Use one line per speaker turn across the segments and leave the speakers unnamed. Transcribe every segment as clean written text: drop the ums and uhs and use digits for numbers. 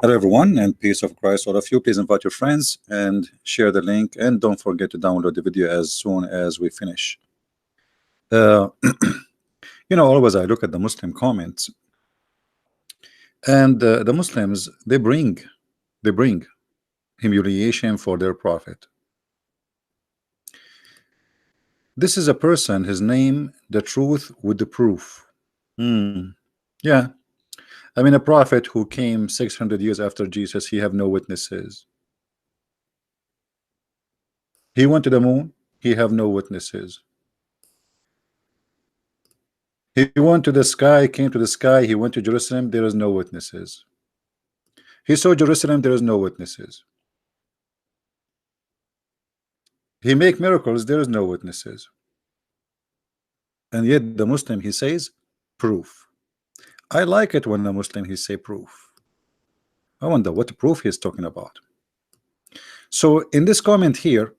Hello everyone, and peace of Christ all of you. Please invite your friends and share the link, and don't forget to download the video as soon as we finish. Always I look at the Muslim comments, and the Muslims, they bring humiliation for their prophet. This is a person, his name, the truth with the proof. Yeah, I mean, a prophet who came 600 years after Jesus, he have no witnesses. He went to the moon, he have no witnesses. He went to the sky, came to the sky, he went to Jerusalem, there is no witnesses. He saw Jerusalem, there is no witnesses. He make miracles, there is no witnesses. And yet the Muslim, he says proof. I like it when the Muslim he say proof. I wonder what proof he's talking about. So in this comment here,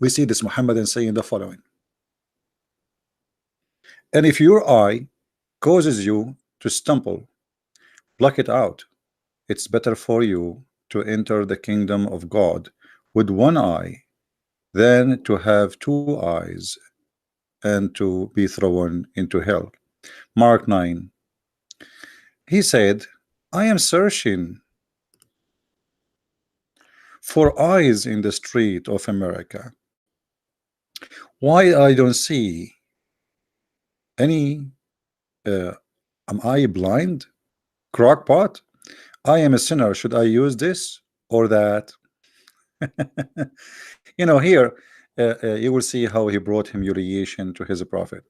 we see this Mohammedan saying the following: and if your eye causes you to stumble, pluck it out. It's better for you to enter the kingdom of God with one eye than to have two eyes and to be thrown into hell. Mark 9. He said, I am searching for eyes in the street of America. Why I don't see any? Am I blind? Crockpot? I am a sinner. Should I use this or that? Here you will see how he brought humiliation to his prophet.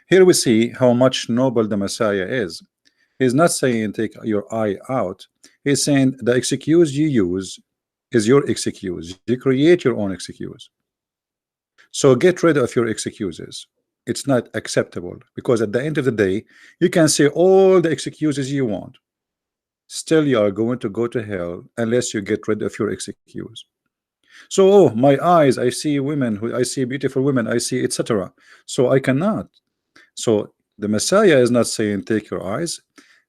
Here we see how much noble the Messiah is. He's not saying take your eye out. He's saying the excuse you use is your excuse. You create your own excuse. So get rid of your excuses. It's not acceptable, because at the end of the day, you can say all the excuses you want. Still, you are going to go to hell unless you get rid of your excuse. So, oh, my eyes, I see women, I see beautiful women, I see etc. So I cannot. So the Messiah is not saying take your eyes.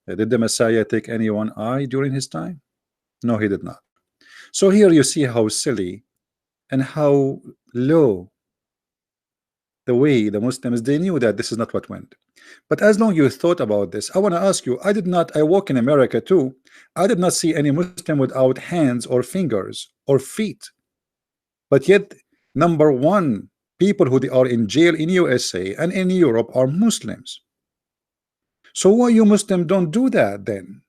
Did the Messiah take any one eye during his time? No, he did not. So here you see how silly and how low the way the Muslims, they knew that this is not what went. But as long you thought about this, I want to ask you, I walk in America too. I did not see any Muslim without hands or fingers or feet. But yet, number one, people who are in jail in USA and in Europe are Muslims. So why you Muslim don't do that then?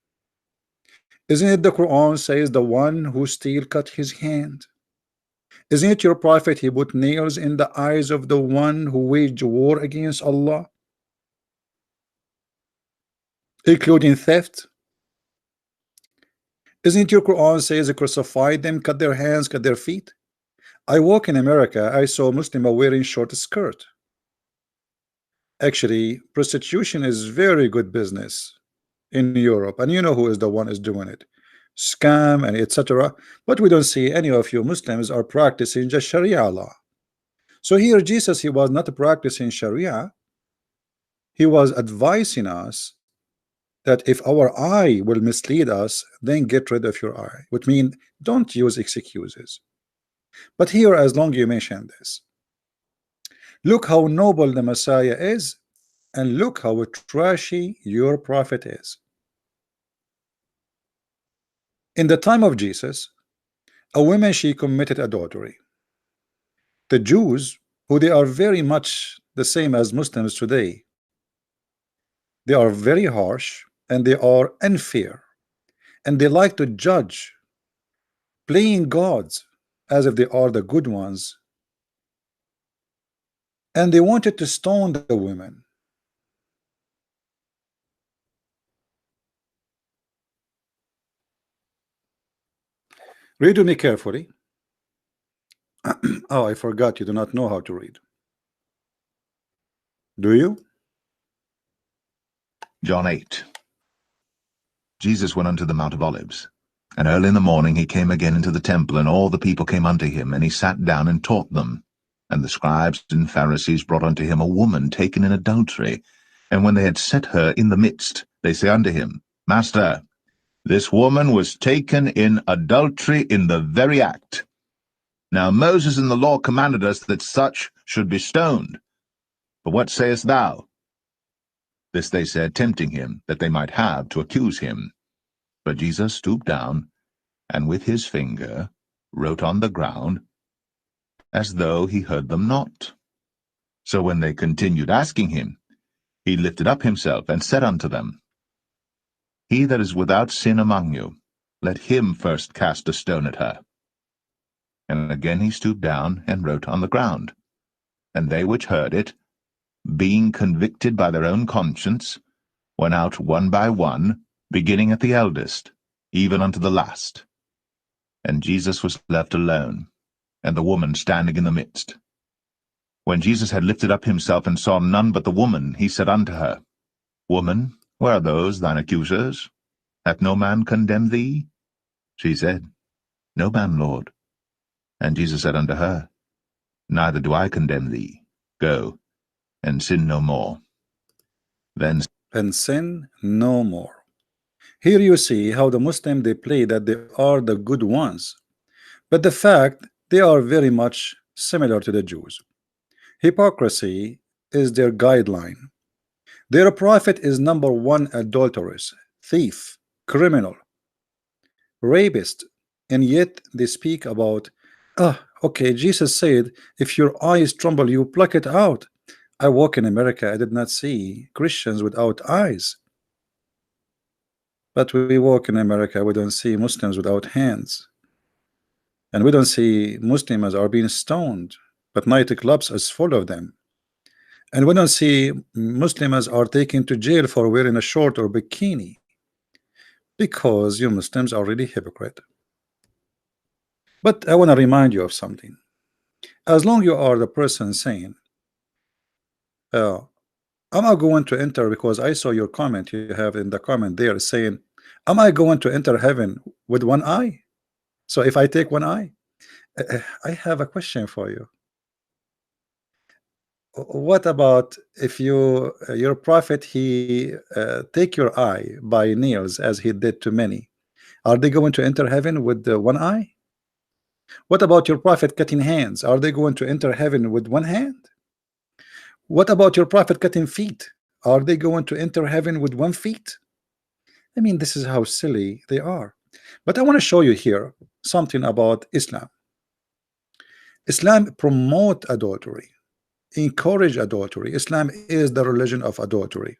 Isn't it the Quran says the one who still cut his hand? Isn't it your prophet he put nails in the eyes of the one who waged war against Allah, including theft? Isn't it your Quran says crucify them, cut their hands, cut their feet? I walk in America, I saw Muslims wearing short skirt. Actually, prostitution is very good business in Europe, and you know who is the one is doing it, scam and etc. But we don't see any of you Muslims are practicing just Sharia law. So here Jesus, he was not practicing Sharia. He was advising us that if our eye will mislead us, then get rid of your eye, which means don't use excuses. But here, as long you mention this, look how noble the Messiah is, and look how trashy your prophet is. In the time of Jesus, a woman, she committed adultery. The Jews, who they are very much the same as Muslims today, they are very harsh and they are unfair, and they like to judge, playing gods as if they are the good ones, and they wanted to stone the women. Read with me carefully. Oh, I forgot you do not know how to read. Do you?
John 8. Jesus went unto the Mount of Olives, and early in the morning he came again into the temple, and all the people came unto him, and he sat down and taught them. And the scribes and Pharisees brought unto him a woman taken in adultery. And when they had set her in the midst, they say unto him, Master, This woman was taken in adultery in the very act. Now Moses in the law commanded us that such should be stoned. But what sayest thou? This they said, tempting him, that they might have to accuse him. But Jesus stooped down, and with his finger wrote on the ground, as though he heard them not. So when they continued asking him, he lifted up himself, and said unto them, He that is without sin among you, let him first cast a stone at her. And again he stooped down, and wrote on the ground. And they which heard it, being convicted by their own conscience, went out one by one, beginning at the eldest, even unto the last. And Jesus was left alone, and the woman standing in the midst. When Jesus had lifted up himself, and saw none but the woman, he said unto her, Woman, where are those thine accusers? Hath no man condemned thee? She said, No man, Lord. And Jesus said unto her, Neither do I condemn thee. Go, and sin no more. Then
And sin no more. Here you see how the Muslim, they play that they are the good ones, but the fact they are very much similar to the Jews. Hypocrisy is their guideline. Their prophet is number one adulteress, thief, criminal, rapist, and yet they speak about, okay, Jesus said, if your eyes tremble, you pluck it out. I walk in America, I did not see Christians without eyes. But we walk in America, we don't see Muslims without hands. And we don't see Muslims are being stoned, but nightclubs is full of them. And we don't see Muslims are taken to jail for wearing a short or bikini, because you Muslims are really hypocrite. But I want to remind you of something. As long you are the person saying, am I going to enter, because I saw your comment you have in the comment there saying, am I going to enter heaven with one eye? So if I take one eye, I have a question for you. What about if you your prophet, he take your eye by nails as he did to many? Are they going to enter heaven with the one eye? What about your prophet cutting hands? Are they going to enter heaven with one hand? What about your prophet cutting feet? Are they going to enter heaven with one feet? I mean, this is how silly they are. But I want to show you here something about Islam. Islam promote adultery, encourage adultery. Islam is the religion of adultery.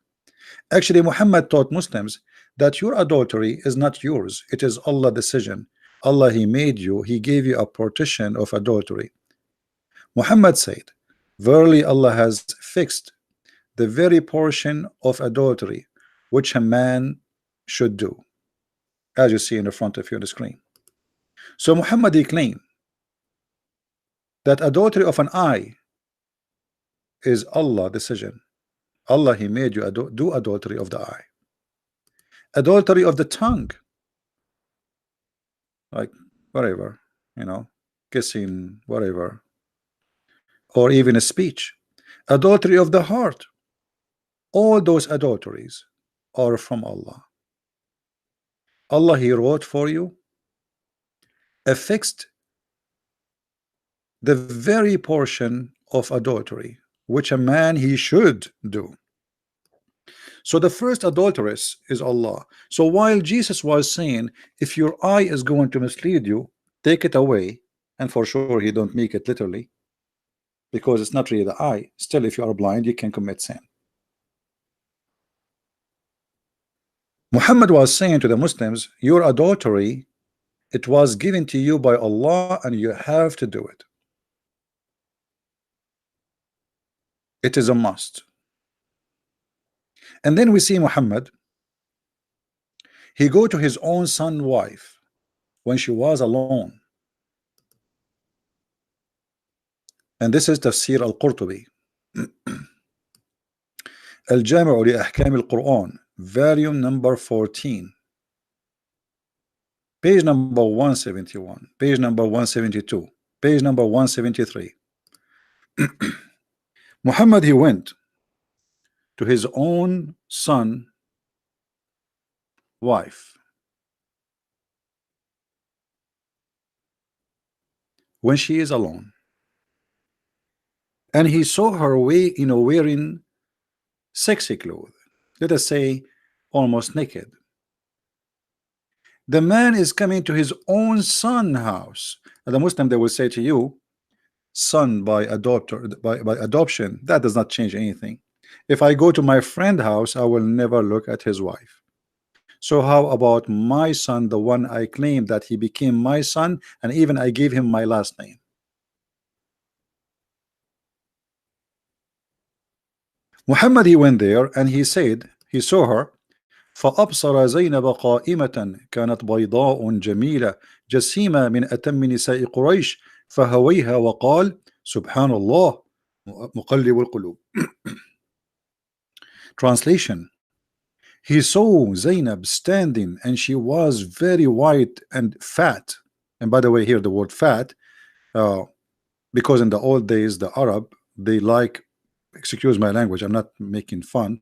Actually, Muhammad taught Muslims that your adultery is not yours, it is Allah's decision. Allah, he made you, he gave you a partition of adultery. Muhammad said, verily Allah has fixed the very portion of adultery which a man should do, as you see in the front of you on the screen. So Muhammad, he claimed that adultery of an eye is Allah's decision. Allah, he made you do adultery of the eye. Adultery of the tongue, like whatever, kissing, whatever, or even a speech. Adultery of the heart, all those adulteries are from Allah. Allah, he wrote for you, affixed the very portion of adultery which a man he should do. So the first adulteress is Allah. So while Jesus was saying, if your eye is going to mislead you, take it away, and for sure he don't make it literally, because it's not really the eye. Still, if you are blind, you can commit sin. Muhammad was saying to the Muslims, your adultery, it was given to you by Allah, and you have to do it. It is a must. And then we see Muhammad, he go to his own son's wife when she was alone. And this is Tafsir al-Qurtubi, Al-Jami'u li Ahkam al-Quran, volume number 14, page number 171, page number 172, page number 173. Muhammad, he went to his own son wife when she is alone, and he saw her wearing sexy clothes, let us say almost naked. The man is coming to his own son house. And the Muslim, they will say to you, son by adoption, that does not change anything. If I go to my friend house, I will never look at his wife. So how about my son, the one I claim that he became my son, and even I gave him my last name? Muhammad, he went there and he said he saw her. فأبصر زينب قائمة كانت بيضاء جميلة جسيمة من أتم نساء قريش فهويها وقال سبحان الله مقلب القلوب. Translation: he saw Zainab standing and she was very white and fat. And by the way, here the word fat, because in the old days the Arab, they like, excuse my language, I'm not making fun,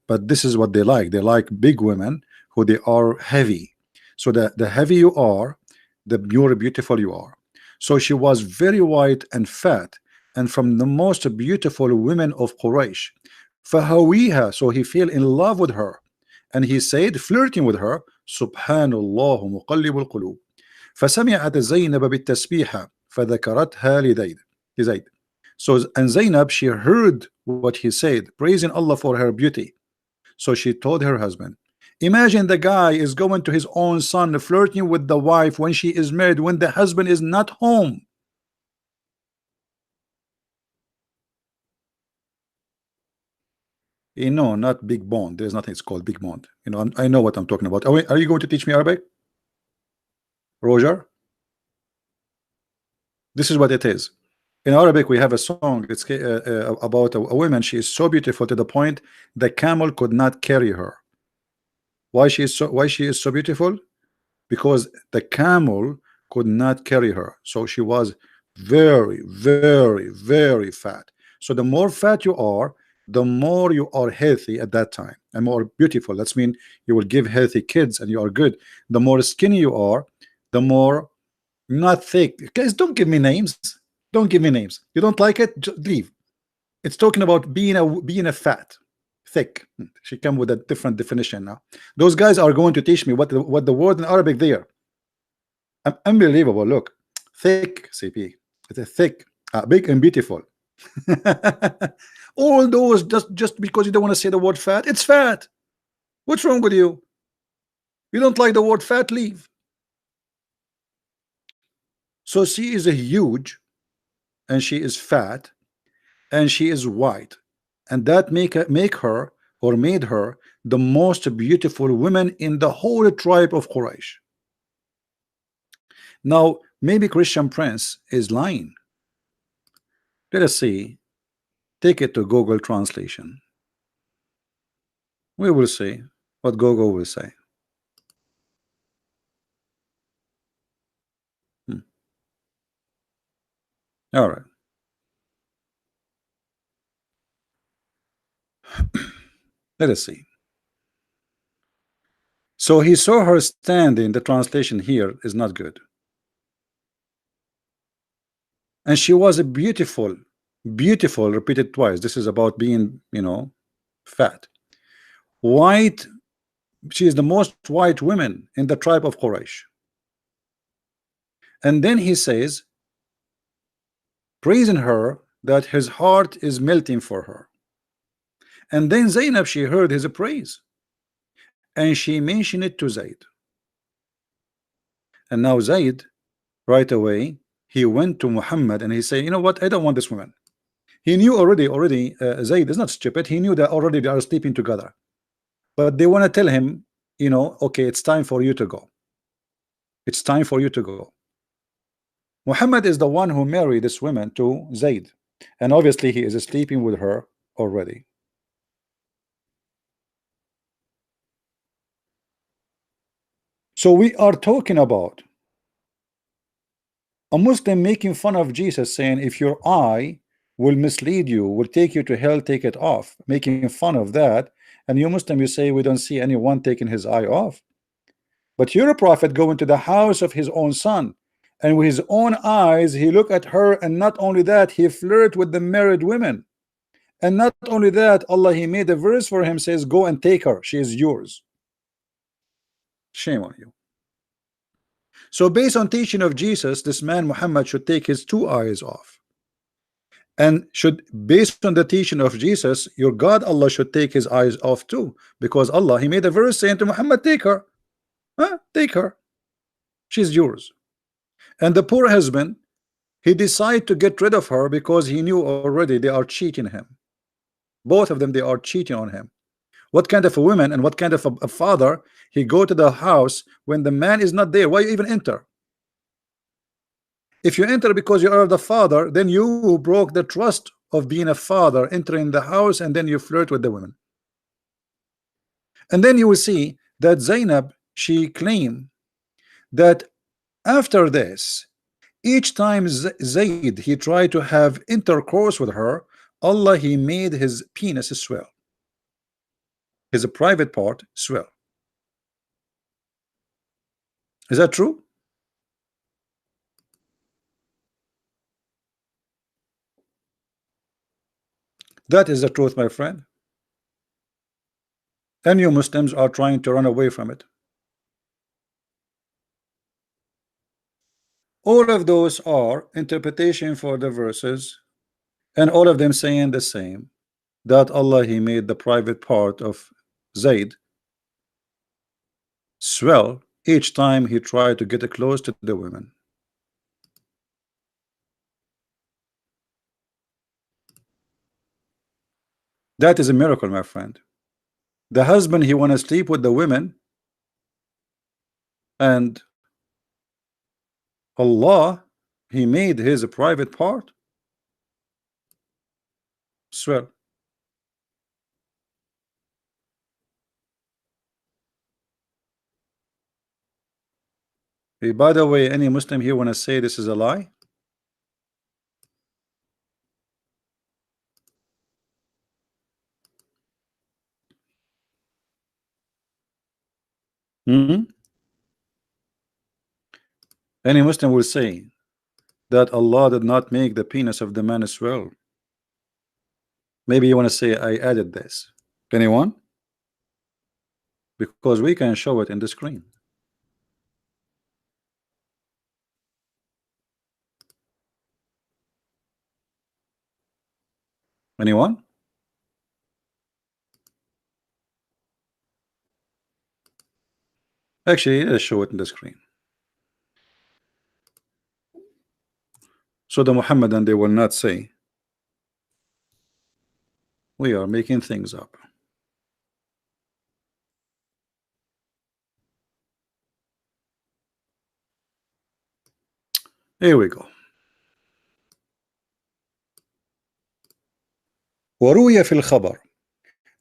but this is what they like big women who they are heavy. So the heavy you are, the more beautiful you are. So she was very white and fat, and from the most beautiful women of Quraysh. فهويها, so he fell in love with her, and he said, flirting with her, سبحان الله مقلب القلوب. فسمعت زينب بالتسبيحة فذكرتها لزيد. So, and Zainab, she heard what he said, praising Allah for her beauty. So she told her husband, imagine the guy is going to his own son, flirting with the wife when she is married, when the husband is not home. You know, not big bond. There's nothing it's called big bond. You know, I know what I'm talking about. Are you going to teach me Arabic, Roger? This is what it is. In Arabic, we have a song. It's about a woman. She is so beautiful to the point the camel could not carry her. Why she is so beautiful? Because the camel could not carry her. So she was very, very, very fat. So the more fat you are, the more you are healthy at that time and more beautiful. That's mean you will give healthy kids and you are good. The more skinny you are, the more not thick. Guys, don't give me names. Don't give me names. You don't like it? Just leave. It's talking about being a fat, thick. She come with a different definition now. Those guys are going to teach me what the word in Arabic there. Unbelievable. Look, thick, CP. It's a thick, big and beautiful. All those just because you don't want to say the word fat. It's fat. What's wrong with you? You don't like the word fat? Leave. So she is a huge, and she is fat, and she is white, and that make her or made her the most beautiful woman in the whole tribe of Quraysh. Now maybe Christian Prince is lying. Let us see. Take it to Google translation. We will see what Google will say. All right. Let us see. So he saw her standing. The translation here is not good. And she was a beautiful, repeated twice. This is about being, you know, fat. White. She is the most white woman in the tribe of Quraysh. And then he says, praising her, that his heart is melting for her. And then Zainab, she heard his praise, and she mentioned it to Zaid. And now Zaid, right away, he went to Muhammad and he said, you know what, I don't want this woman. He knew already Zaid is not stupid. He knew that already they are sleeping together, but they want to tell him, you know, okay, it's time for you to go. It's time for you to go. Muhammad is the one who married this woman to Zaid, and obviously he is sleeping with her already. So we are talking about a Muslim making fun of Jesus, saying if your eye will mislead you, will take you to hell, take it off, making fun of that. And you Muslim, you say we don't see anyone taking his eye off. But you're a prophet going to the house of his own son, and with his own eyes he looked at her, and not only that, he flirted with the married women. And not only that, Allah, he made a verse for him, says, go and take her, she is yours. Shame on you. So based on teaching of Jesus, this man Muhammad should take his two eyes off, and should, based on the teaching of Jesus, your God Allah should take his eyes off too, because Allah, he made a verse saying to Muhammad, take her, take her, she's yours. And the poor husband, he decided to get rid of her because he knew already they are cheating him. Both of them, they are cheating on him. What kind of a woman and what kind of a father, he go to the house when the man is not there? Why you even enter? If you enter because you are the father, then you broke the trust of being a father, entering the house, and then you flirt with the women. And then you will see that Zainab, she claimed that after this, each time Zayd he tried to have intercourse with her, Allah, he made his penis swell, his private part swell. Is that true? That is the truth, my friend. And you Muslims are trying to run away from it. All of those are interpretation for the verses, and all of them saying the same, that Allah, he made the private part of Zayd swell each time he tried to get close to the women. That is a miracle, my friend. The husband, he want to sleep with the women, and Allah, he made his private part swell. Hey, by the way, any Muslim here want to say this is a lie? Hmm? Any Muslim will say that Allah did not make the penis of the man swell. Maybe you want to say I added this. Anyone? Because we can show it in the screen. Anyone? Actually, let's show it in the screen. So the Mohammedan, they will not say we are making things up. Here we go. وروي في الخبر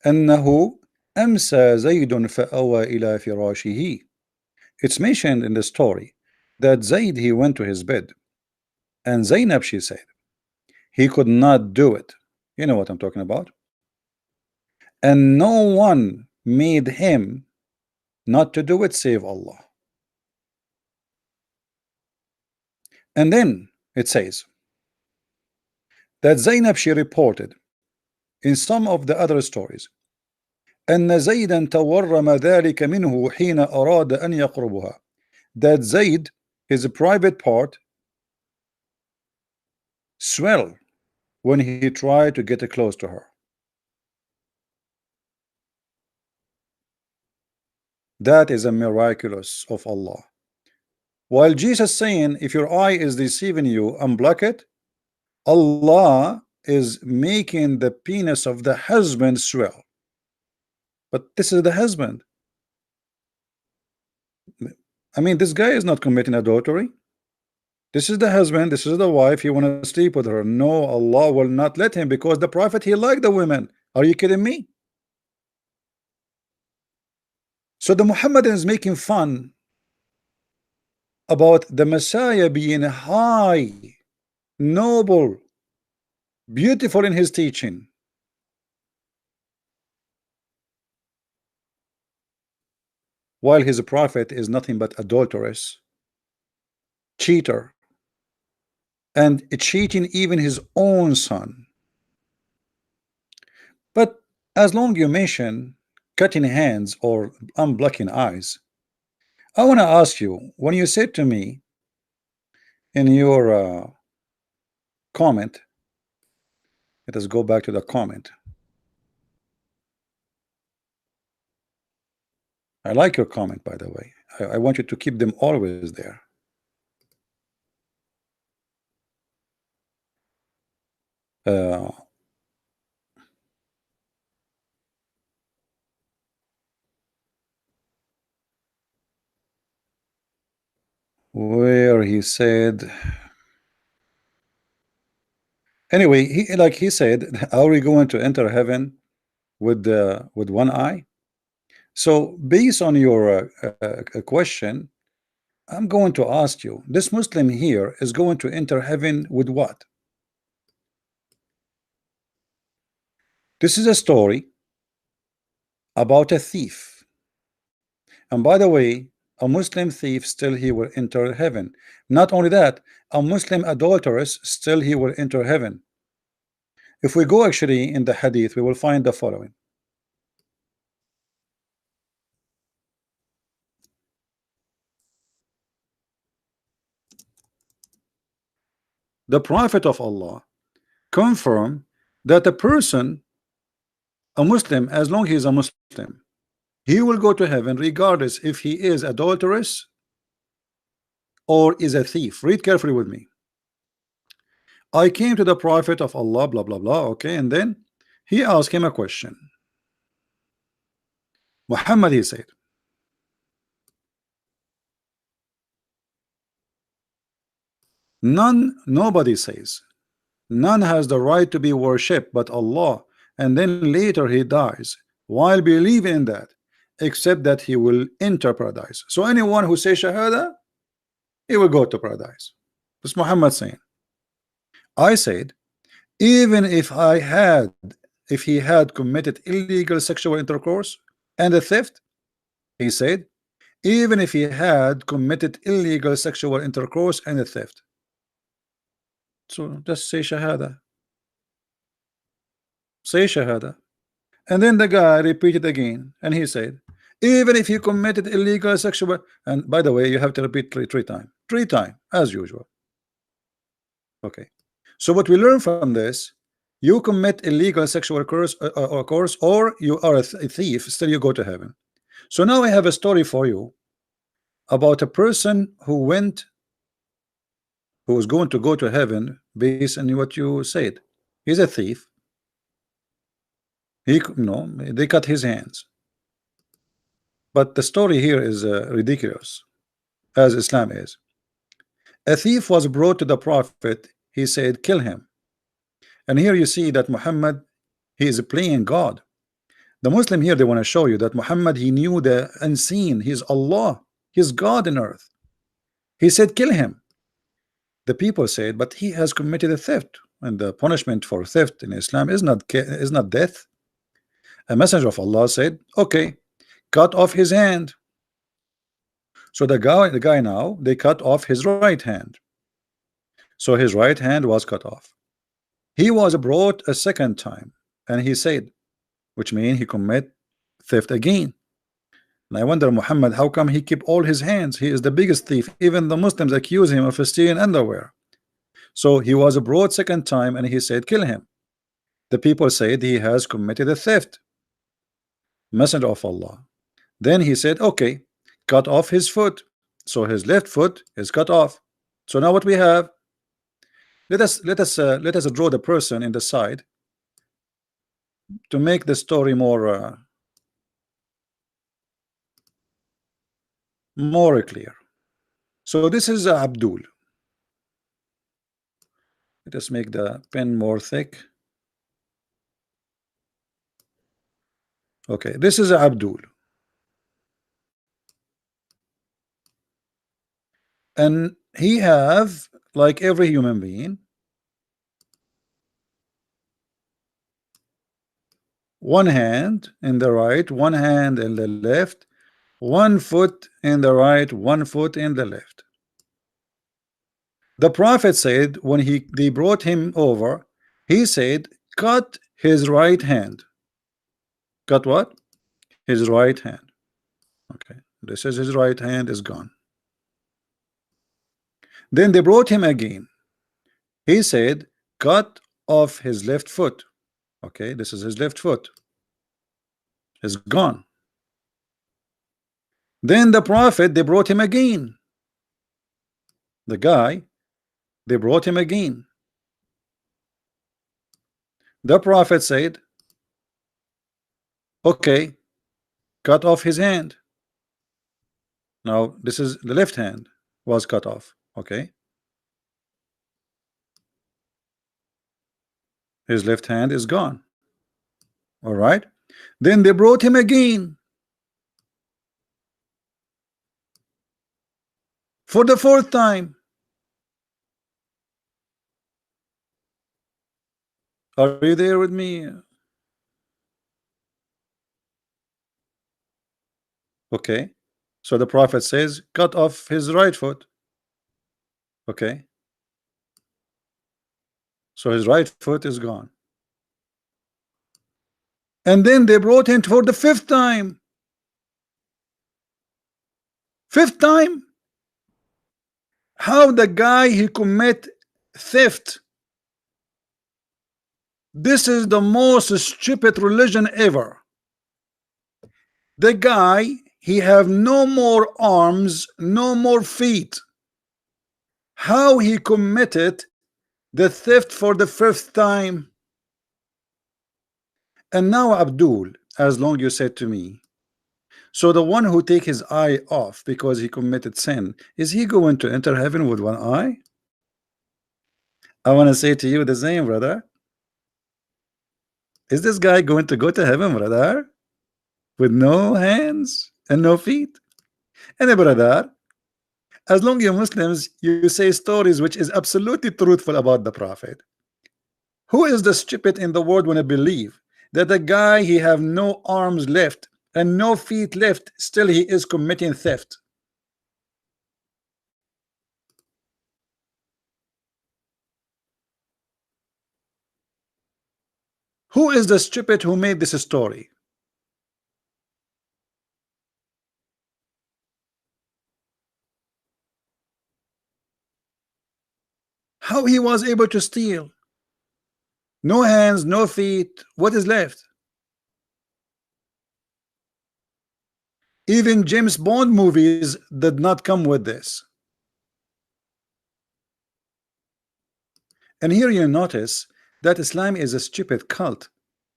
أنه أمسى زيد فأوى إلى فراشه. It's mentioned in the story that Zayd, he went to his bed, and Zainab, she said he could not do it. You know what I'm talking about. And no one made him not to do it save Allah. And then it says that Zainab, she reported in some of the other stories أن زيدا تورم ذلك منه حين أراد أن يقربها, that Zayd, his private part, swell when he tried to get close to her. That is a miraculous of Allah. While Jesus saying, if your eye is deceiving you, unblock it, Allah is making the penis of the husband swell. But this is the husband. I mean, this guy is not committing adultery. This is the husband, this is the wife, he want to sleep with her. No, Allah will not let him, because the Prophet, he liked the women. Are you kidding me? So the Muhammadan is making fun about the Messiah being high, noble, beautiful in his teaching, while his prophet is nothing but adulterous, cheater, and cheating even his own son. But as long you mention cutting hands or unblocking eyes, I want to ask you, when you said to me in your comment, let us go back to the comment. I like your comment, by the way. I want you to keep them always there. Uh, where he said, anyway, he said, are we going to enter heaven with one eye? So based on your question, I'm going to ask you, this Muslim here is going to enter heaven with what? This is a story about a thief. And by the way, a Muslim thief still he will enter heaven. Not only that, a Muslim adulteress still he will enter heaven. If we go actually in the hadith, we will find the following. The Prophet of Allah confirmed that a person, a Muslim, as long as he is a Muslim, he will go to heaven regardless if he is adulterous or is a thief. Read carefully with me. I came to the Prophet of Allah, blah blah blah. Okay, and then he asked him a question. Muhammad, he said, nobody says, none has the right to be worshipped but Allah, and then later he dies while believing in that, except that he will enter paradise. So anyone who says Shahada, he will go to paradise. That's Muhammad saying. I said, even if he had committed illegal sexual intercourse and a theft, he said, even if he had committed illegal sexual intercourse and a theft. So just say Shahada. Say Shahada. And then the guy repeated again, and he said, even if he committed illegal sexual, and by the way, you have to repeat three times, as usual. Okay. So what we learn from this, you commit illegal sexual course, or you are a thief, still you go to heaven. So now I have a story for you about a person who was going to go to heaven based on what you said. He's a thief. They cut his hands. But the story here is ridiculous, as Islam is. A thief was brought to the Prophet. He said, kill him. And here you see that Muhammad, he is playing God. The Muslim here, they want to show you that Muhammad, he knew the unseen. He's Allah. He's God in earth. He said, kill him. The people said, but he has committed a theft, and the punishment for theft in Islam is not death. A messenger of Allah said, okay, cut off his hand. So the guy now, they cut off his right hand. So his right hand was cut off. He was brought a second time, and he said, which means he commit theft again. And I wonder, Muhammad, how come he keep all his hands? He is the biggest thief. Even the Muslims accuse him of stealing underwear. So he was brought second time, and he said, kill him. The people said he has committed a theft. Messenger of Allah. Then he said, okay, cut off his foot. So his left foot is cut off. So now what we have? Let us draw the person in the side to make the story more clear. So this is Abdul. Let us make the pen more thick. Okay, this is Abdul. And he have, like every human being, one hand in the right, one hand in the left, one foot in the right, one foot in the left. The Prophet said when they brought him over, he said, cut his right hand. Cut what? His right hand. Okay, this is his right hand is gone. Then they brought him again. He said, cut off his left foot. Okay, this is his left foot. Is gone. Then the Prophet, they brought him again. The guy, they brought him again. The Prophet said, okay, cut off his hand. Now this is the left hand was cut off. Okay, his left hand is gone. All right, then they brought him again for the fourth time. Are you there with me? Okay, so the Prophet says, cut off his right foot. Okay, so his right foot is gone. And then they brought him for the fifth time. Fifth time? How the guy he commit theft? This is the most stupid religion ever. The guy, he have no more arms, no more feet. How he committed the theft for the fifth time? And now Abdul, as long you said to me, so the one who take his eye off because he committed sin, is he going to enter heaven with one eye? I want to say to you the same, brother. Is this guy going to go to heaven, brother, with no hands and no feet? And brother, as long you Muslims, you say stories which is absolutely truthful about the Prophet. Who is the stupid in the world when I believe that the guy he have no arms left and no feet left, still he is committing theft? Who is the stupid who made this story? How he was able to steal? No hands, no feet. What is left? Even James Bond movies did not come with this. And here you notice that Islam is a stupid cult.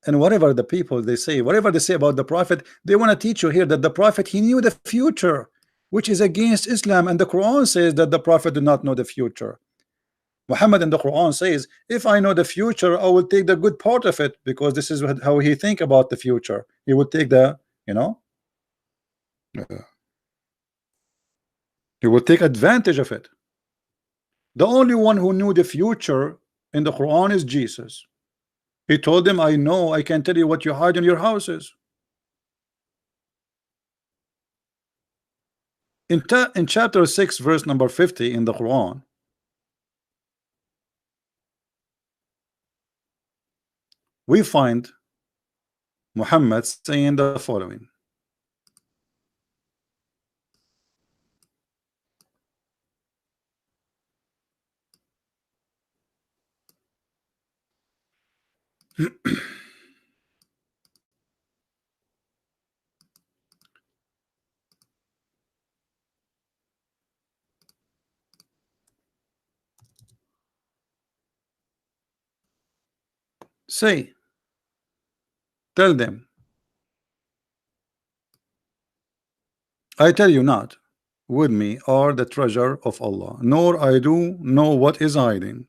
And whatever the people they say, whatever they say about the Prophet, they want to teach you here that the Prophet, he knew the future, which is against Islam. And the Quran says that the Prophet did not know the future. Muhammad in the Quran says, if I know the future, I will take the good part of it, because this is how he think about the future. He would take the, you know, he will take advantage of it. The only one who knew the future in the Quran is Jesus. He told them, I know, I can tell you what you hide in your houses. In chapter 6 verse number 50 in the Quran, we find Muhammad saying the following. Say, tell them, I tell you not, with me are the treasure of Allah, nor I do know what is hiding.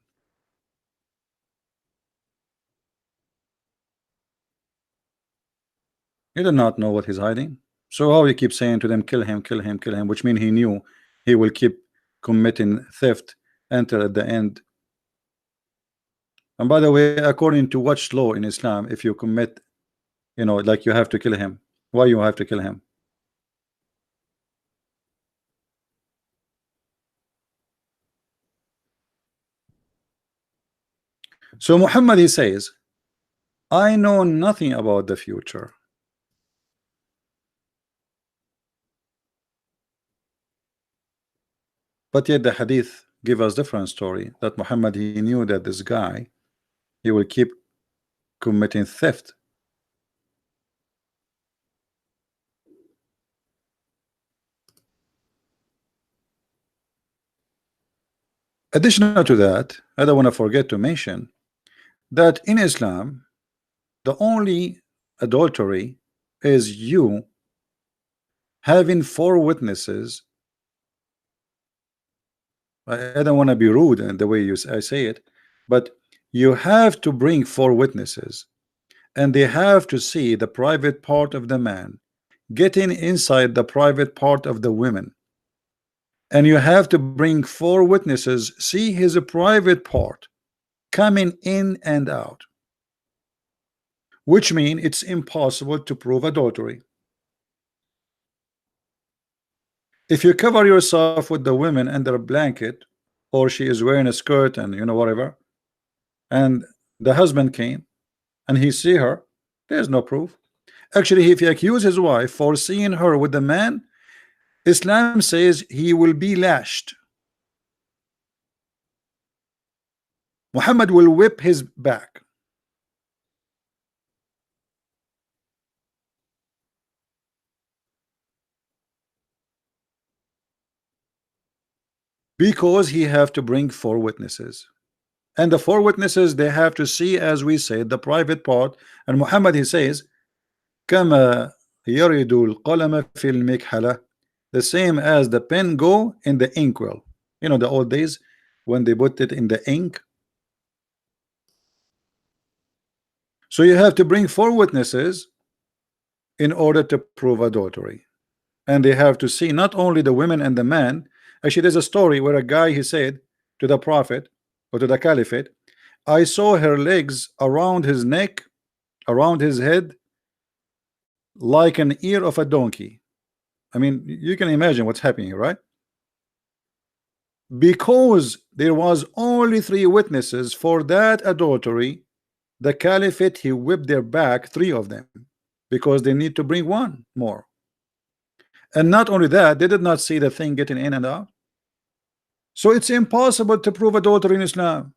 He did not know what he's hiding. So how he keeps saying to them, kill him, kill him, kill him, which means he knew he will keep committing theft until at the end. And by the way, according to which law in Islam, if you commit, you know, like you have to kill him? Why you have to kill him? So Muhammad, he says, I know nothing about the future. But yet the hadith give us different story, that Muhammad, he knew that this guy, he will keep committing theft. Additional to that, I don't want to forget to mention that in Islam, the only adultery is you having 4 witnesses. I don't want to be rude in the way I say it, but you have to bring 4 witnesses, and they have to see the private part of the man getting inside the private part of the women, and you have to bring 4 witnesses see his private part coming in and out, which means it's impossible to prove adultery. If you cover yourself with the women under a blanket, or she is wearing a skirt and whatever, and the husband came and he see her, there's no proof. Actually, if he accuse his wife for seeing her with the man, Islam says he will be lashed. Muhammad will whip his back. Because he have to bring 4 witnesses, and the 4 witnesses, they have to see, as we said, the private part. And Muhammad, he says, كما يرد القلم في المكحلة, the same as the pen go in the inkwell. The old days when they put it in the ink. So you have to bring 4 witnesses in order to prove adultery, and they have to see not only the women and the man. Actually, there's a story where a guy, he said to the prophet or to the caliphate, I saw her legs around his neck, around his head, like an ear of a donkey. I mean, you can imagine what's happening here, right? Because there was only 3 witnesses for that adultery, the caliphate, he whipped their back, 3 of them, because they need to bring 1 more. And not only that, they did not see the thing getting in and out. So it's impossible to prove adultery in Islam.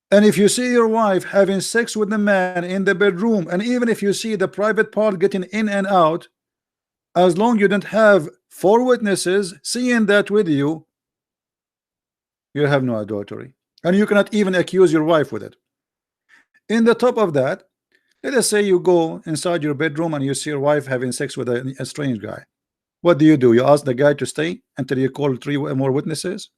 And if you see your wife having sex with the man in the bedroom, and even if you see the private part getting in and out, as long you don't have 4 witnesses seeing that with you, you have no adultery, and you cannot even accuse your wife with it. In the top of that, let us say you go inside your bedroom and you see your wife having sex with a strange guy. What do? You ask the guy to stay until you call 3 more witnesses?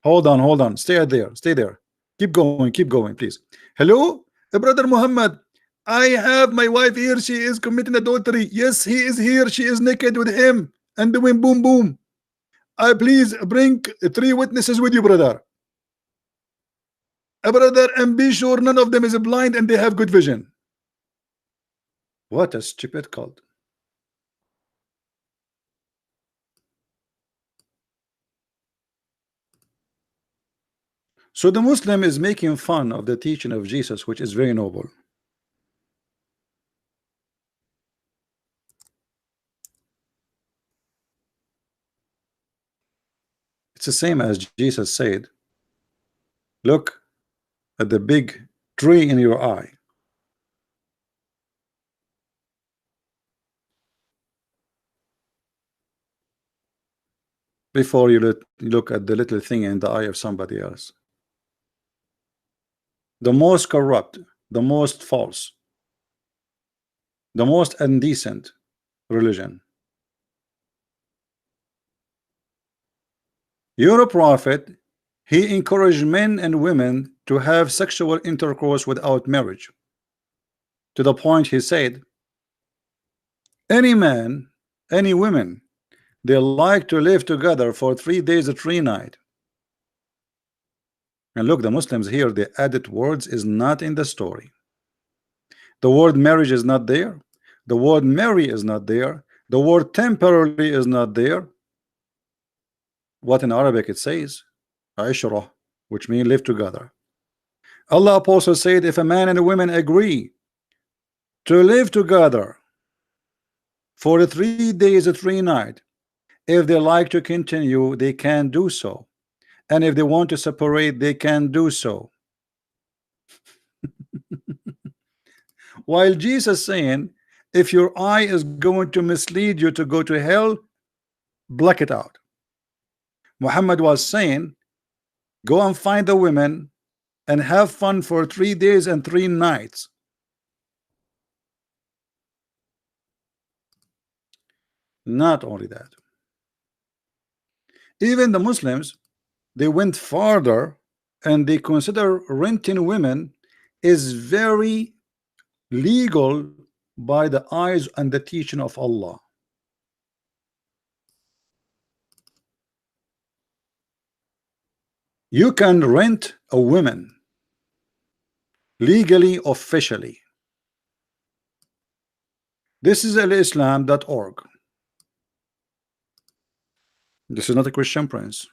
Hold on, stay there. Keep going, please. Hello, brother Muhammad, I have my wife here. She is committing adultery. Yes, he is here. She is naked with him and doing boom boom. I please bring 3 witnesses with you, brother. Brother, and be sure none of them is blind and they have good vision. What a stupid cult. So the Muslim is making fun of the teaching of Jesus, which is very noble. It's the same as Jesus said, look at the big tree in your eye. Before you look at the little thing in the eye of somebody else. The most corrupt, the most false, the most indecent religion. Your prophet, he encouraged men and women to have sexual intercourse without marriage, to the point he said, any man, any women, they like to live together for 3 days or 3 nights. And look, the Muslims here, the added words is not in the story. The word marriage is not there. The word marry is not there. The word temporarily is not there. What in Arabic it says, Aishra, which means live together. Allah Apostle said, if a man and a woman agree to live together for 3 days or 3 nights, if they like to continue, they can do so, and if they want to separate, they can do so. While Jesus saying, if your eye is going to mislead you to go to hell, block it out. Muhammad was saying, go and find the women and have fun for 3 days and 3 nights. Not only that, even the Muslims, they went farther and they consider renting women is very legal by the eyes and the teaching of Allah. You can rent a woman legally, officially. This is alislam.org. This is not a Christian prince.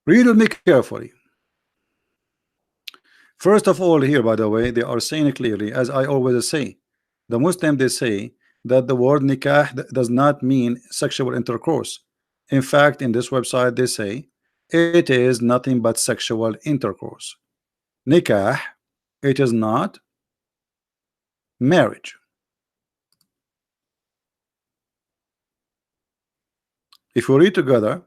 Read with me carefully. First of all, here, by the way, they are saying it clearly, as I always say, the Muslim, they say that the word nikah does not mean sexual intercourse. In fact, in this website, they say it is nothing but sexual intercourse. Nikah, it is not marriage. If we read together,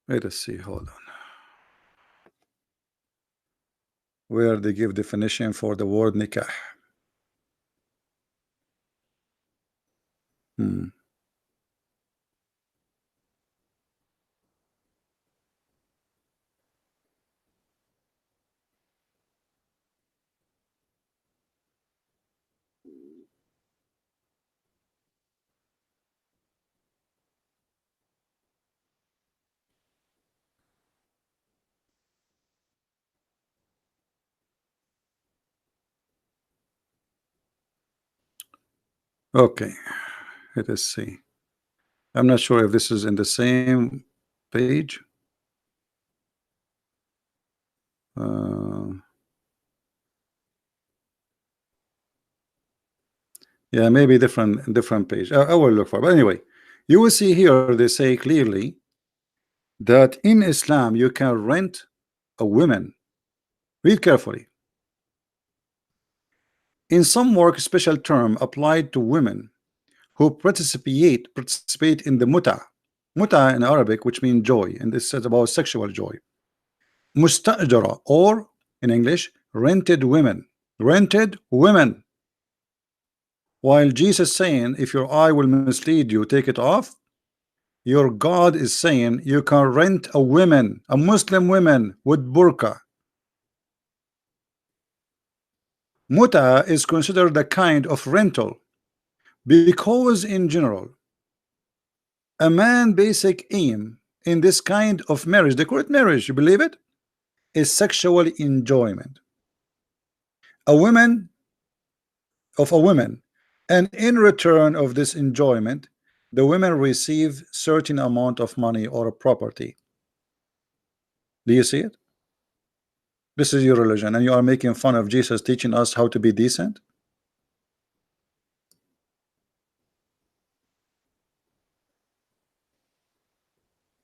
let us see, hold on, where they give definition for the word nikah. Okay, let us see. I'm not sure if this is in the same page. Yeah, maybe different page. I will look for. But anyway, you will see here they say clearly that in Islam you can rent a woman. Read carefully. In some work, special term applied to women who participate in the muta in Arabic, which means joy, and this is about sexual joy. Mustajara, or in English, rented women. Rented women. While Jesus saying, if your eye will mislead you, take it off, your God is saying you can rent a woman, a Muslim woman with burqa. Muta is considered a kind of rental because in general a man basic aim in this kind of marriage, the correct marriage, you believe it, is sexual enjoyment. A woman of a woman, and in return of this enjoyment the women receive certain amount of money or property. Do you see it? This is your religion and you are making fun of Jesus teaching us how to be decent.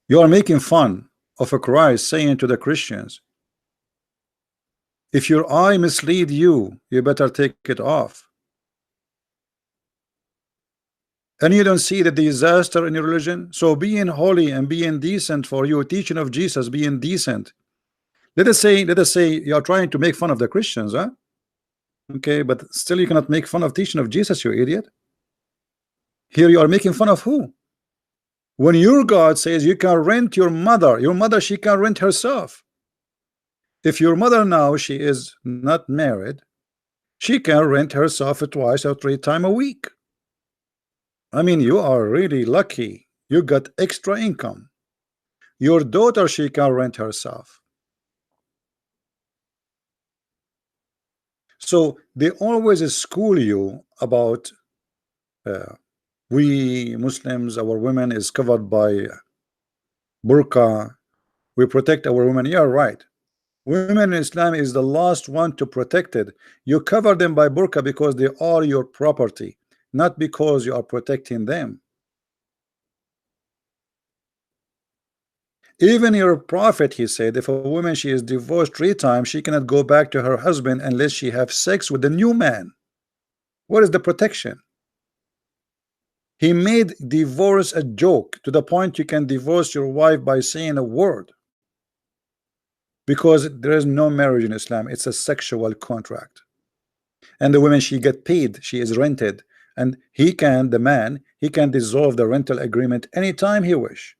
You are making fun of a Christ saying to the Christians, if your eye mislead you, you better take it off. And you don't see the disaster in your religion. So being holy and being decent for you, teaching of Jesus, being decent. Let us say you are trying to make fun of the Christians, huh? Okay, but still you cannot make fun of teaching of Jesus, you idiot. Here you are making fun of who? When your God says you can rent your mother, she can rent herself. If your mother now, she is not married, she can rent herself twice or 3 times a week. I mean, you are really lucky. You got extra income. Your daughter, she can rent herself. So they always school you about we Muslims, our women is covered by burqa, we protect our women. You're right. Women in Islam is the last one to protect it. You cover them by burqa because they are your property, not because you are protecting them. Even your prophet, he said, if a woman she is divorced 3 times, she cannot go back to her husband unless she have sex with a new man. What is the protection? He made divorce a joke to the point you can divorce your wife by saying a word, because there is no marriage in Islam. It's a sexual contract, and the woman she get paid, she is rented, and he can, the man, he can dissolve the rental agreement anytime he wish.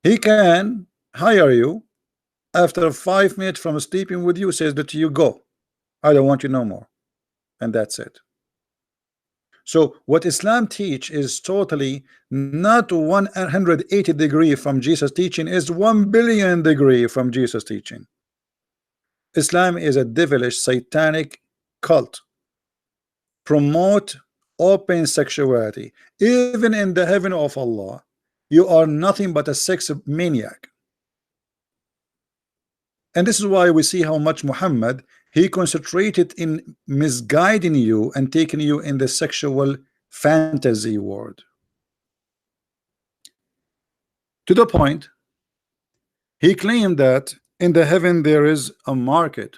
He can hire you after 5 minutes from sleeping with you, says that you go, I don't want you no more, and that's it. So what Islam teach is totally not 180 degree from Jesus teaching, is 1 billion degree from Jesus teaching. Islam is a devilish satanic cult, promote open sexuality. Even in the heaven of Allah, you are nothing but a sex maniac. And this is why we see how much Muhammad, he concentrated in misguiding you and taking you in the sexual fantasy world, to the point he claimed that in the heaven there is a market,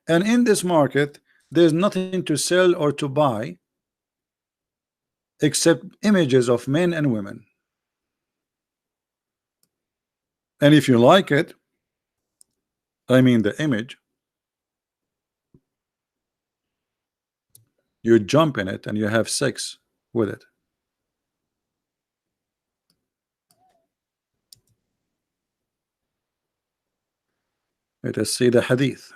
and in this market there's nothing to sell or to buy except images of men and women. And if you like it, I mean the image, you jump in it and you have sex with it. Let us see the hadith.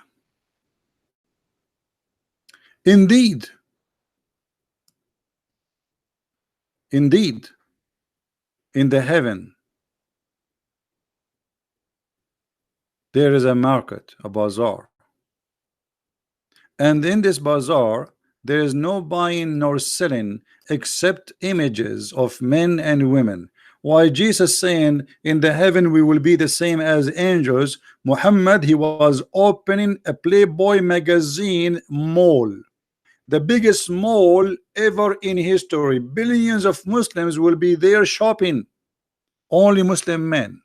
Indeed, indeed, in the heaven there is a market, a bazaar, and in this bazaar there is no buying nor selling except images of men and women. Why Jesus saying in the heaven we will be the same as angels? Muhammad, he was opening a Playboy magazine mall, the biggest mall ever in history. Billions of Muslims will be there shopping, only Muslim men.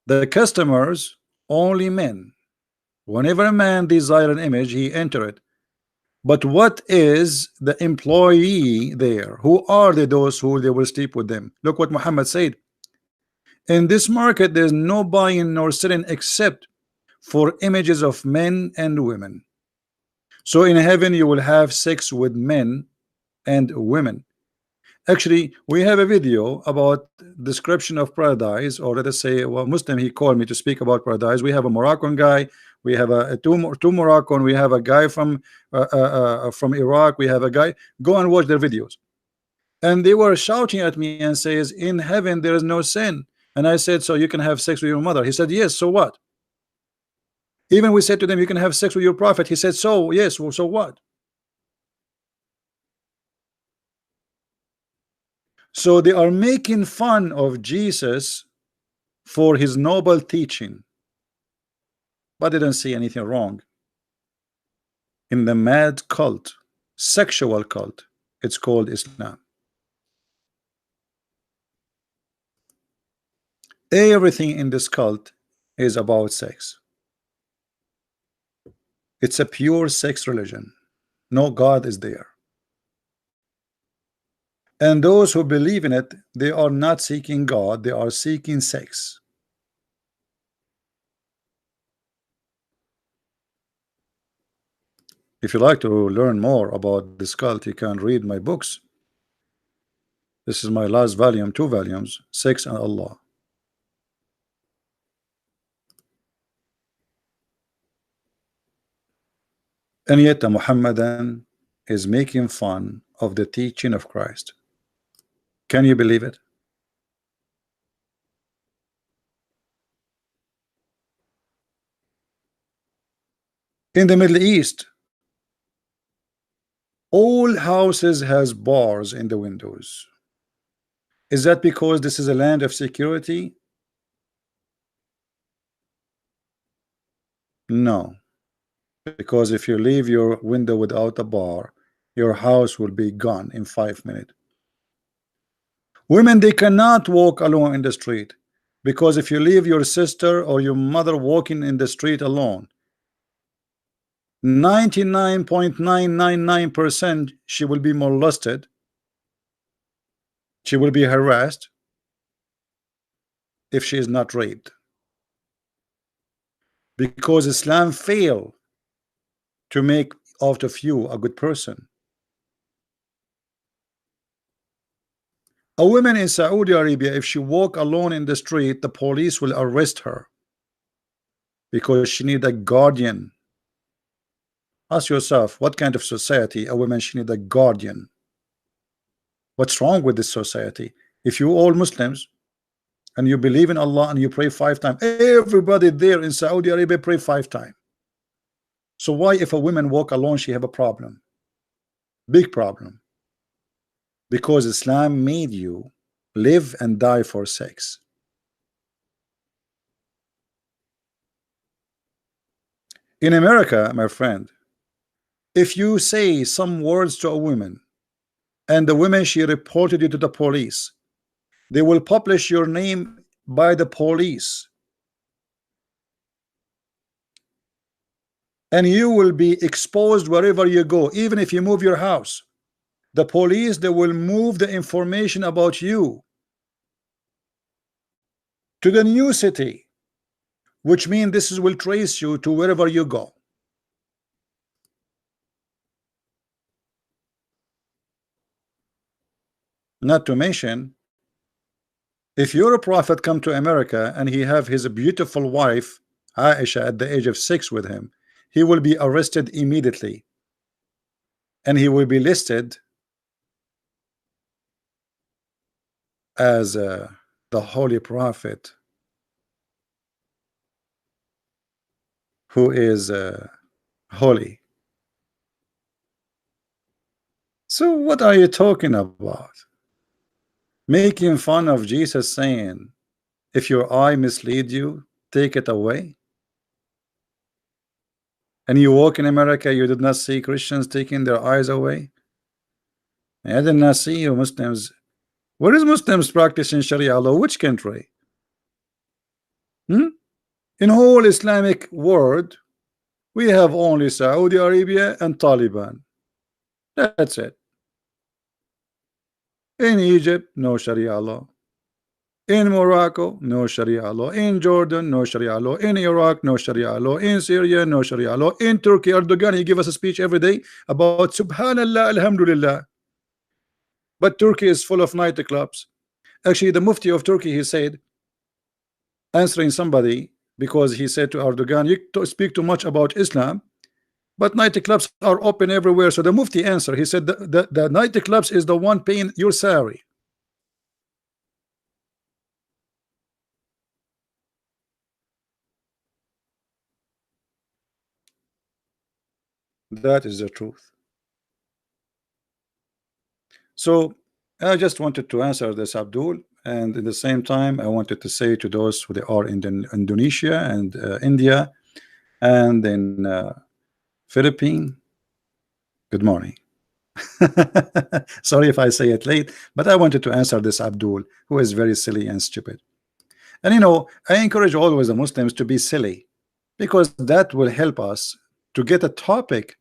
The customers only men. Whenever a man desire an image, he enter it. But what is the employee there? Who are they, those who they will sleep with them? Look what Muhammad said. In this market there's no buying nor selling except for images of men and women. So in heaven you will have sex with men and women. Actually, we have a video about description of paradise, or let us say, well, Muslim, he called me to speak about paradise. We have a Moroccan guy, we have two Moroccan, we have a guy from Iraq, we have a guy. Go and watch their videos. And they were shouting at me and says, in heaven there is no sin. And I said, so you can have sex with your mother? He said, yes, so what? Even we said to them, you can have sex with your prophet. He said, so yes, well, so what? So they are making fun of Jesus for his noble teaching, but they don't see anything wrong in the mad cult, sexual cult. It's called Islam. Everything in this cult is about sex. It's a pure sex religion. No God is there. And those who believe in it, they are not seeking God, they are seeking sex. If you like to learn more about this cult, you can read my books. This is my last volume, 2 volumes, Sex and Allah. And yet a Mohammedan is making fun of the teaching of Christ. Can you believe it? In the Middle East, all houses has bars in the windows. Is that because this is a land of security? No, because if you leave your window without a bar, your house will be gone in 5 minutes. Women, they cannot walk alone in the street, because if you leave your sister or your mother walking in the street alone, 99.999% she will be molested, she will be harassed if she is not raped, because Islam failed to make out of you a good person. A woman in Saudi Arabia, if she walk alone in the street, the police will arrest her because she need a guardian. Ask yourself, what kind of society a woman she need a guardian? What's wrong with this society? If you all Muslims and you believe in Allah and you pray 5 times, everybody there in Saudi Arabia pray 5 times. So why if a woman walk alone she have a problem? Big problem. Because Islam made you live and die for sex. In America, my friend, if you say some words to a woman and the woman she reported you to the police, they will publish your name by the police and you will be exposed wherever you go. Even if you move your house, the police, they will move the information about you to the new city, which means this will trace you to wherever you go. Not to mention, if your prophet come to America and he have his beautiful wife Aisha at the age of 6 with him, he will be arrested immediately and he will be listed as the holy prophet who is holy. So what are you talking about? Making fun of Jesus, saying if your eye mislead you, take it away. And you walk in America, you did not see Christians taking their eyes away. I did not see you Muslims. Where is Muslims practicing Sharia law? Which country? In whole Islamic world, we have only Saudi Arabia and Taliban. That's it. In Egypt, no Sharia law. In Morocco, no Sharia law. In Jordan, no Sharia law. In Iraq, no Sharia law. In Syria, no Sharia law. In Turkey, Erdogan, he give us a speech every day about Subhanallah, Alhamdulillah. But Turkey is full of nightclubs. Actually, the Mufti of Turkey, he said, answering somebody, because he said to Erdogan, you speak too much about Islam, but nightclubs are open everywhere. So the Mufti answered, he said, the nightclubs is the one paying your salary. That is the truth. So I just wanted to answer this, Abdul, and at the same time I wanted to say to those who they are in Indonesia and India and in Philippines, good morning. Sorry if I say it late, but I wanted to answer this Abdul, who is very silly and stupid. And you know, I encourage always the Muslims to be silly, because that will help us to get a topic.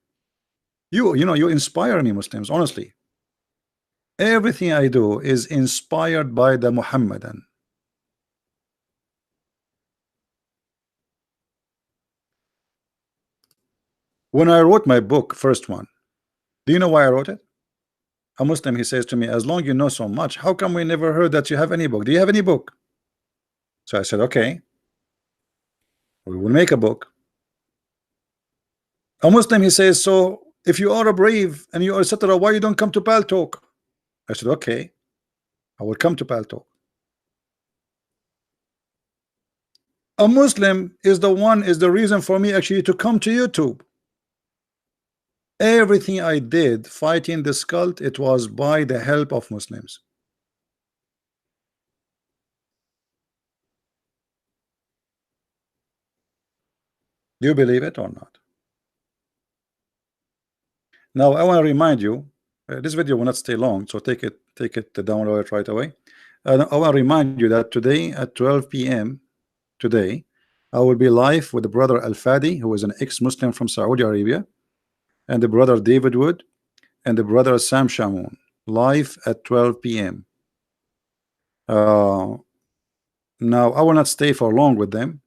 You know, you inspire me, Muslims, honestly. Everything I do is inspired by the Mohammedan. When I wrote my book, first one, do you know why I wrote it? A Muslim, he says to me, as long you know so much, how come we never heard that you have any book? Do you have any book? So I said, okay, we will make a book. A Muslim, he says, so if you are a brave and you are etc., why you don't come to Pal Talk? I said, okay, I will come to Pal Talk. A Muslim is the reason for me actually to come to YouTube. Everything I did fighting this cult, it was by the help of Muslims. Do you believe it or not? Now I want to remind you, this video will not stay long, so take it to download it right away. I want to remind you that today at 12 p.m. today, I will be live with the brother Al Fadi, who is an ex-Muslim from Saudi Arabia, and the brother David Wood, and the brother Sam Shamoun, live at 12 p.m. Now I will not stay for long with them,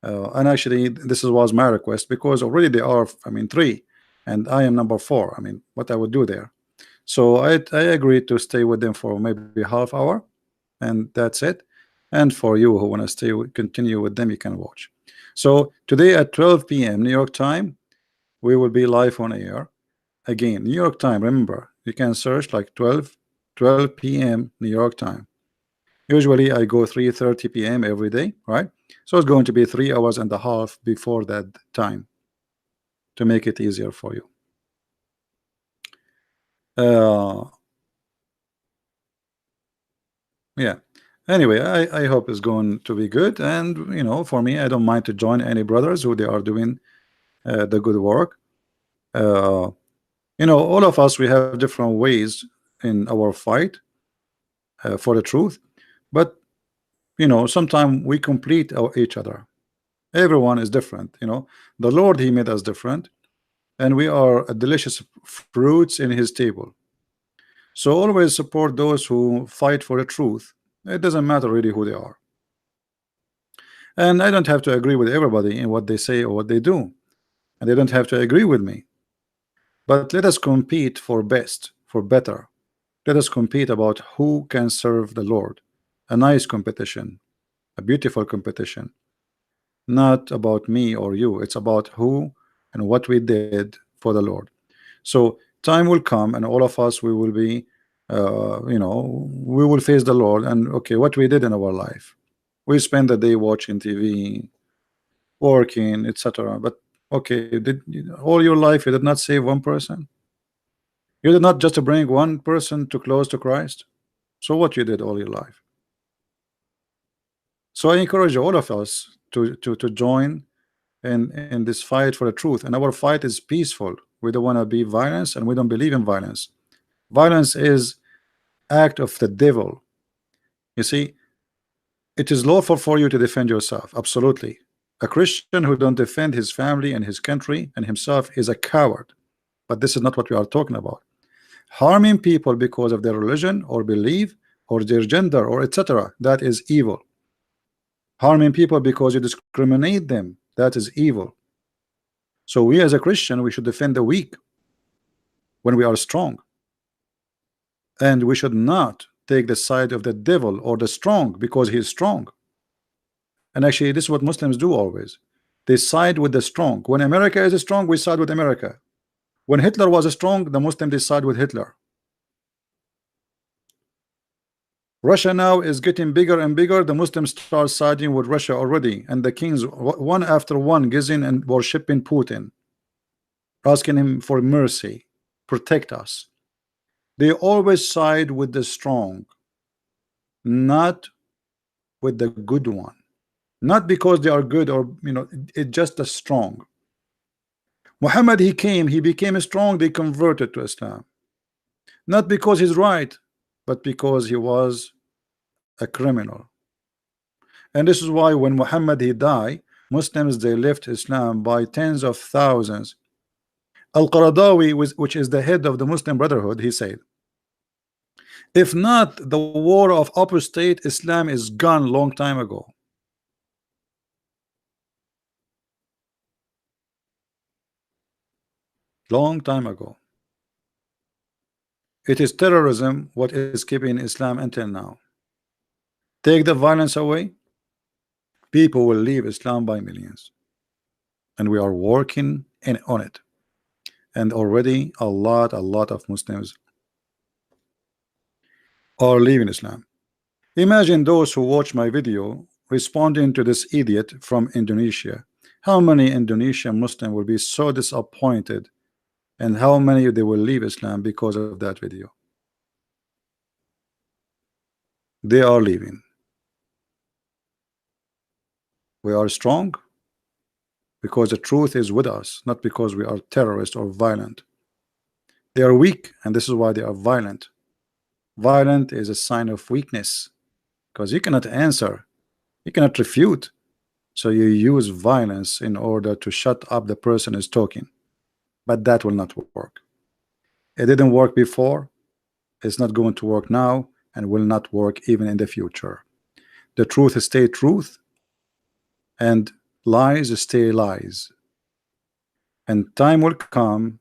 and actually this was my request, because already they are, I mean, 3, and I am number 4. I mean, what I would do there. So I agreed to stay with them for maybe half hour, and that's it. And for you who want to stay, continue with them, you can watch. So today at 12 p.m. New York time, we will be live on air. Again, New York time, remember, you can search like 12 p.m. New York time. Usually I go 3:30 p.m. every day, right? So it's going to be 3 hours and a half before that time, to make it easier for you. Yeah. Anyway, I hope it's going to be good, and you know, for me, I don't mind to join any brothers who they are doing the good work. You know, all of us, we have different ways in our fight for the truth, but you know, sometimes we complete each other. Everyone is different. You know, the Lord, He made us different, and we are a delicious fruits in His table. So always support those who fight for the truth. It doesn't matter really who they are. And I don't have to agree with everybody in what they say or what they do, and they don't have to agree with me. But let us compete for best, for better. Let us compete about who can serve the Lord. A nice competition, a beautiful competition. Not about me or you. It's about who and what we did for the Lord. So time will come, and all of us, we will be, you know, we will face the Lord. And okay, what we did in our life. We spend the day watching TV, working, etc. But okay, did all your life you did not save one person? You did not just bring one person to close to Christ. So what you did all your life? So I encourage all of us to join in this fight for the truth. And our fight is peaceful. We don't want to be violence, and we don't believe in violence. Violence is act of the devil. You see, it is lawful for you to defend yourself. Absolutely. A Christian who don't defend his family and his country and himself is a coward. But this is not what we are talking about. Harming people because of their religion or belief or their gender or etc., that is evil. Harming people because you discriminate them, that is evil. So we as a Christian, we should defend the weak when we are strong, and we should not take the side of the devil or the strong because he is strong. And actually this is what Muslims do always. They side with the strong. When America is strong, we side with America. When Hitler was strong, the Muslims they side with Hitler. Russia now is getting bigger and bigger. The Muslims start siding with Russia already, and the kings one after one gazing and worshiping Putin, asking him for mercy, protect us. They always side with the strong, not with the good one. Not because they are good, or you know, it's just a strong. Muhammad, he came, he became strong, they converted to Islam. Not because he's right, but because he was a criminal. And this is why when Muhammad he died, Muslims they left Islam by tens of thousands. Al-Qaradawi, which is the head of the Muslim Brotherhood, he said, if not the war of apostate, Islam is gone long time ago. Long time ago. It is terrorism what is keeping Islam until now. Take the violence away, people will leave Islam by millions, and we are working on it. And already a lot of Muslims are leaving Islam. Imagine those who watch my video responding to this idiot from Indonesia. How many Indonesian Muslims will be so disappointed And how many they will leave Islam because of that video? They are leaving. We are strong because the truth is with us, not because we are terrorists or violent. They are weak, and this is why they are violent. Violent is a sign of weakness because you cannot answer, you cannot refute. So you use violence in order to shut up the person who is talking. But that will not work. It didn't work before, it's not going to work now, and will not work even in the future. The truth stay truth, and lies stay lies. And time will come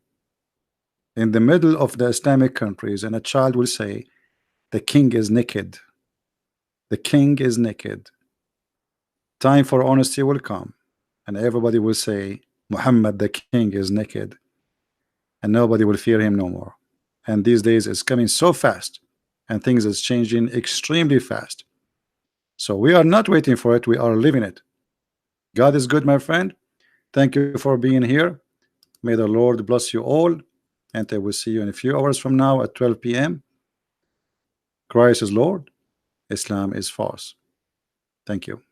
in the middle of the Islamic countries, and a child will say, the king is naked. The king is naked. Time for honesty will come, and everybody will say, Muhammad the king is naked, and nobody will fear him no more. And these days it's coming so fast, and things is changing extremely fast. So we are not waiting for it, we are living it. God is good, my friend. Thank you for being here. May the Lord bless you all, and I will see you in a few hours from now at 12 p.m. Christ is Lord, Islam is false. Thank you.